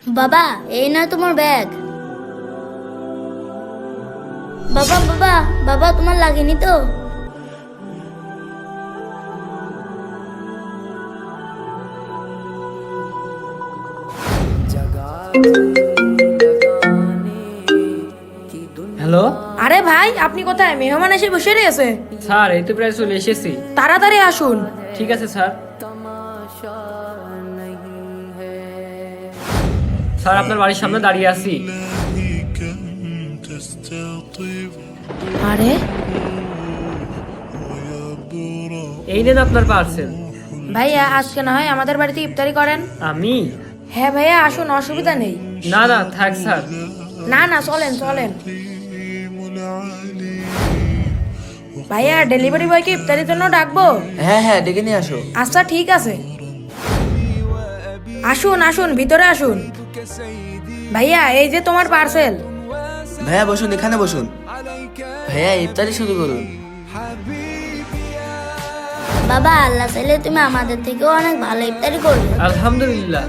বাবা, এই না তোমার ব্যাগ। বাবা বাবা বাবা, তোমার লাগেনি তো? হ্যালো আরে ভাই, আপনি কোথায়? মেহমান এসে বসে রয়েছে। স্যার, এই তো প্রায় চলে এসেছি। তাড়াতাড়ি আসুন। ঠিক আছে স্যার। স্যার, আপনার বাড়ির সামনে দাঁড়িয়ে আছি। আরে এই নেন আপনার পার্সেল। ভাইয়া, আজকে না হয় আমাদের বাড়িতে ইফতারি করেন? আমি? হ্যাঁ ভাইয়া, আসুন, অসুবিধা নেই। না না, থাক স্যার। না না, চলেন চলেন। ভাইয়া, ডেলিভারি বয়কে ইফতারির জন্য ডাকবো? হ্যাঁ হ্যাঁ, ডেকে নিয়ে আসো। আচ্ছা ঠিক আছে। আসুন আসুন, ভিতরে আসুন। ভাইয়া, এই যে তোমার পার্সেল। ভাইয়া বসুন, এখানে বসুন। ভাইয়া ইফতারি শুরু করুন। বাবা, আল্লাহ চাইলে তুমি আমাদের থেকেও অনেক ভালো ইফতারি করবে। আলহামদুলিল্লাহ।